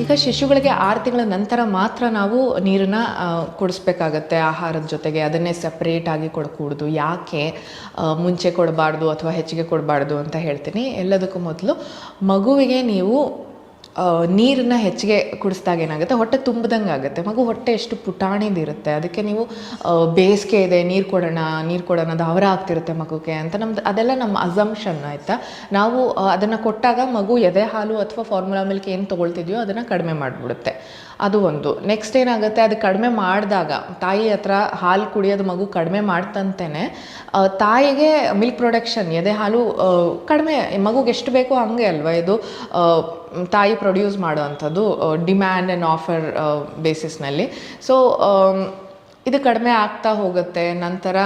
ಈಗ ಶಿಶುಗಳಿಗೆ 6 ತಿಂಗಳ ನಂತರ ಮಾತ್ರ ನಾವು ನೀರನ್ನು ಕುಡಿಸ್ಬೇಕಾಗತ್ತೆ ಆಹಾರದ ಜೊತೆಗೆ. ಅದನ್ನೇ ಸಪ್ರೇಟಾಗಿ ಕೊಡಕೂಡ್ದು. ಯಾಕೆ ಮುಂಚೆ ಕೊಡಬಾರ್ದು ಅಥವಾ ಹೆಚ್ಚಿಗೆ ಕೊಡಬಾರ್ದು ಅಂತ ಹೇಳ್ತೀನಿ. ಎಲ್ಲದಕ್ಕೂ ಮೊದಲು ಮಗುವಿಗೆ ನೀವು ನೀರನ್ನು ಹೆಚ್ಚಿಗೆ ಕುಡಿಸ್ದಾಗ ಏನಾಗುತ್ತೆ, ಹೊಟ್ಟೆ ತುಂಬ್ದಂಗೆ ಆಗುತ್ತೆ. ಮಗು ಹೊಟ್ಟೆ ಎಷ್ಟು ಪುಟಾಣಿದಿರುತ್ತೆ. ಅದಕ್ಕೆ ನೀವು ಬೇಸಿಗೆ ಇದೆ ನೀರು ಕೊಡೋಣ ಅದು ಅವರ ಆಗ್ತಿರುತ್ತೆ ಮಗುಗೆ ಅಂತ ಅದೆಲ್ಲ ನಮ್ಮ ಅಸಂಪ್ಷನ್ ಆಯಿತಾ. ನಾವು ಅದನ್ನು ಕೊಟ್ಟಾಗ ಮಗು ಎದೆ ಹಾಲು ಅಥವಾ ಫಾರ್ಮುಲಾ ಮಿಲ್ಕ್ ಏನು ತೊಗೊಳ್ತಿದ್ಯೋ ಅದನ್ನು ಕಡಿಮೆ ಮಾಡಿಬಿಡುತ್ತೆ. ಅದು ಒಂದು. ನೆಕ್ಸ್ಟ್ ಏನಾಗುತ್ತೆ, ಅದು ಕಡಿಮೆ ಮಾಡಿದಾಗ ತಾಯಿ ಹತ್ರ ಹಾಲು ಕುಡಿಯೋದು ಮಗು ಕಡಿಮೆ ಮಾಡ್ತಂತೇ ತಾಯಿಗೆ ಮಿಲ್ಕ್ ಪ್ರೊಡಕ್ಷನ್ ಎದೆ ಹಾಲು ಕಡಿಮೆ, ಮಗುಗೆ ಎಷ್ಟು ಬೇಕೋ ಹಂಗೆ ಅಲ್ವಾ ಇದು ತಾಯಿ ಪ್ರೊಡ್ಯೂಸ್ ಮಾಡೋವಂಥದ್ದು ಡಿಮ್ಯಾಂಡ್ ಆ್ಯಂಡ್ ಆಫರ್ ಬೇಸಿಸ್ನಲ್ಲಿ. ಸೊ ಇದು ಕಡಿಮೆ ಆಗ್ತಾ ಹೋಗುತ್ತೆ. ನಂತರ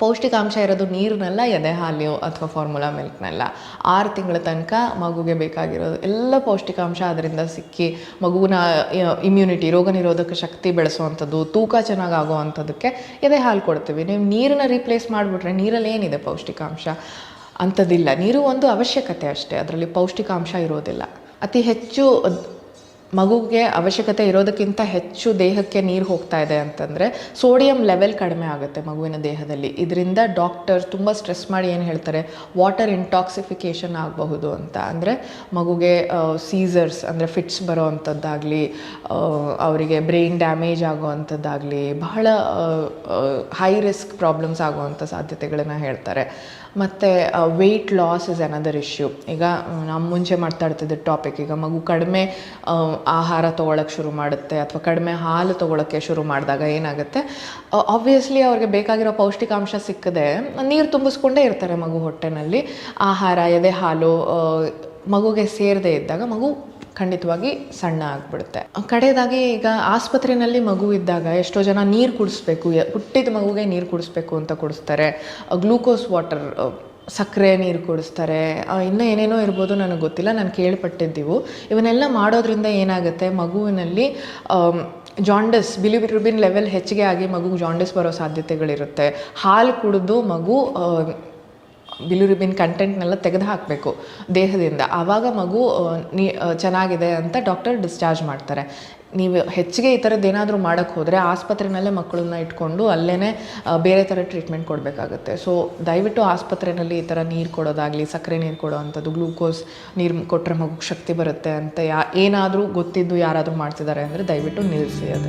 ಪೌಷ್ಟಿಕಾಂಶ ಇರೋದು ನೀರನ್ನೆಲ್ಲ ಎದೆ ಹಾಲು ಅಥವಾ ಫಾರ್ಮುಲಾ ಮಿಲ್ಕ್ನೆಲ್ಲ 6 ತಿಂಗಳ ತನಕ ಮಗುಗೆ ಬೇಕಾಗಿರೋದು ಎಲ್ಲ ಪೌಷ್ಟಿಕಾಂಶ ಅದರಿಂದ ಸಿಕ್ಕಿ ಮಗುವಿನ ಇಮ್ಯುನಿಟಿ ರೋಗ ನಿರೋಧಕ ಶಕ್ತಿ ಬೆಳೆಸುವಂಥದ್ದು, ತೂಕ ಚೆನ್ನಾಗಿ ಆಗೋವಂಥದ್ದಕ್ಕೆ ಎದೆ ಹಾಲು ಕೊಡ್ತೀವಿ. ನೀವು ನೀರನ್ನು ರೀಪ್ಲೇಸ್ ಮಾಡಿಬಿಟ್ರೆ ನೀರಲ್ಲಿ ಏನಿದೆ ಪೌಷ್ಟಿಕಾಂಶ ಅಂಥದ್ದಿಲ್ಲ. ನೀರು ಒಂದು ಅವಶ್ಯಕತೆ ಅಷ್ಟೇ, ಅದರಲ್ಲಿ ಪೌಷ್ಟಿಕಾಂಶ ಇರೋದಿಲ್ಲ. ಅತಿ ಹೆಚ್ಚು ಮಗುಗೆ ಅವಶ್ಯಕತೆ ಇರೋದಕ್ಕಿಂತ ಹೆಚ್ಚು ದೇಹಕ್ಕೆ ನೀರು ಹೋಗ್ತಾ ಇದೆ ಅಂತಂದರೆ ಸೋಡಿಯಂ ಲೆವೆಲ್ ಕಡಿಮೆ ಆಗುತ್ತೆ ಮಗುವಿನ ದೇಹದಲ್ಲಿ. ಇದರಿಂದ ಡಾಕ್ಟರ್ ತುಂಬ ಸ್ಟ್ರೆಸ್ ಮಾಡಿ ಏನು ಹೇಳ್ತಾರೆ, ವಾಟರ್ ಇಂಟಾಕ್ಸಿಫಿಕೇಷನ್ ಆಗಬಹುದು ಅಂತ. ಅಂದರೆ ಮಗುಗೆ ಸೀಸರ್ಸ್ ಅಂದರೆ ಫಿಟ್ಸ್ ಬರೋ ಅಂಥದ್ದಾಗಲಿ, ಅವರಿಗೆ ಬ್ರೈನ್ ಡ್ಯಾಮೇಜ್ ಆಗೋವಂಥದ್ದಾಗಲಿ, ಬಹಳ ಹೈ ರಿಸ್ಕ್ ಪ್ರಾಬ್ಲಮ್ಸ್ ಆಗೋವಂಥ ಸಾಧ್ಯತೆಗಳನ್ನು ಹೇಳ್ತಾರೆ. ಮತ್ತು weight loss is another issue. ಈಗ ನಾವು ಮುಂಚೆ ಮಾತಾಡ್ತಿದ್ದ ಟಾಪಿಕ್, ಈಗ ಮಗು ಕಡಿಮೆ ಆಹಾರ ತೊಗೊಳಕ್ಕೆ ಶುರು ಮಾಡುತ್ತೆ ಅಥವಾ ಕಡಿಮೆ ಹಾಲು ತೊಗೊಳಕ್ಕೆ ಶುರು ಮಾಡಿದಾಗ ಏನಾಗುತ್ತೆ, ಆಬ್ವಿಯಸ್ಲಿ ಅವ್ರಿಗೆ ಬೇಕಾಗಿರೋ ಪೌಷ್ಟಿಕಾಂಶ ಸಿಕ್ಕದೆ ನೀರು ತುಂಬಿಸ್ಕೊಂಡೇ ಇರ್ತಾರೆ ಮಗು ಹೊಟ್ಟೆನಲ್ಲಿ. ಆಹಾರ ಎದೆ ಹಾಲು ಮಗುಗೆ ಸೇರದೇ ಇದ್ದಾಗ ಮಗು ಖಂಡಿತವಾಗಿ ಸಣ್ಣ ಆಗಿಬಿಡುತ್ತೆ. ಕಡೆಯದಾಗಿ ಈಗ ಆಸ್ಪತ್ರೆಯಲ್ಲಿ ಮಗು ಇದ್ದಾಗ ಎಷ್ಟೋ ಜನ ನೀರು ಕುಡಿಸ್ಬೇಕು, ಹುಟ್ಟಿದ ಮಗುಗೆ ನೀರು ಕುಡಿಸ್ಬೇಕು ಅಂತ ಕುಡಿಸ್ತಾರೆ. ಗ್ಲೂಕೋಸ್ ವಾಟರ್, ಸಕ್ಕರೆ ನೀರು ಕುಡಿಸ್ತಾರೆ, ಇನ್ನೂ ಏನೇನೋ ಇರ್ಬೋದು ನನಗೆ ಗೊತ್ತಿಲ್ಲ, ನಾನು ಕೇಳ್ಪಟ್ಟಿದ್ದೀವು. ಇವನ್ನೆಲ್ಲ ಮಾಡೋದ್ರಿಂದ ಏನಾಗುತ್ತೆ, ಮಗುವಿನಲ್ಲಿ ಜಾಂಡಸ್ ಬಿಲಿರುಬಿನ್ ಲೆವೆಲ್ ಹೆಚ್ಚಿಗೆ ಆಗಿ ಮಗುಗೆ ಜಾಂಡಸ್ ಬರೋ ಸಾಧ್ಯತೆಗಳಿರುತ್ತೆ. ಹಾಲು ಕುಡಿದು ಮಗು ಬಿಲಿರುಬಿನ್ ಕಂಟೆಂಟ್ನೆಲ್ಲ ತೆಗೆದು ಹಾಕಬೇಕು ದೇಹದಿಂದ, ಆವಾಗ ಮಗು ಚೆನ್ನಾಗಿದೆ ಅಂತ ಡಾಕ್ಟರ್ ಡಿಸ್ಚಾರ್ಜ್ ಮಾಡ್ತಾರೆ. ನೀವು ಹೆಚ್ಚಿಗೆ ಈ ಥರದ್ದು ಏನಾದರೂ ಮಾಡೋಕ್ಕೆ ಹೋದರೆ ಆಸ್ಪತ್ರೆಯಲ್ಲೇ ಮಕ್ಕಳನ್ನ ಇಟ್ಕೊಂಡು ಅಲ್ಲೇ ಬೇರೆ ಥರ ಟ್ರೀಟ್ಮೆಂಟ್ ಕೊಡಬೇಕಾಗುತ್ತೆ. ಸೊ ದಯವಿಟ್ಟು ಆಸ್ಪತ್ರೆಯಲ್ಲಿ ಈ ಥರ ನೀರು ಕೊಡೋದಾಗಲಿ, ಸಕ್ಕರೆ ನೀರು ಕೊಡೋ ಅಂಥದ್ದು, ಗ್ಲೂಕೋಸ್ ನೀರು ಕೊಟ್ಟರೆ ಮಗುಗೆ ಶಕ್ತಿ ಬರುತ್ತೆ ಅಂತ ಏನಾದರೂ ಗೊತ್ತಿದ್ದು ಯಾರಾದರೂ ಮಾಡ್ತಿದ್ದಾರೆ ಅಂದರೆ ದಯವಿಟ್ಟು ನಿಲ್ಲಿಸಿ ಅದನ್ನು.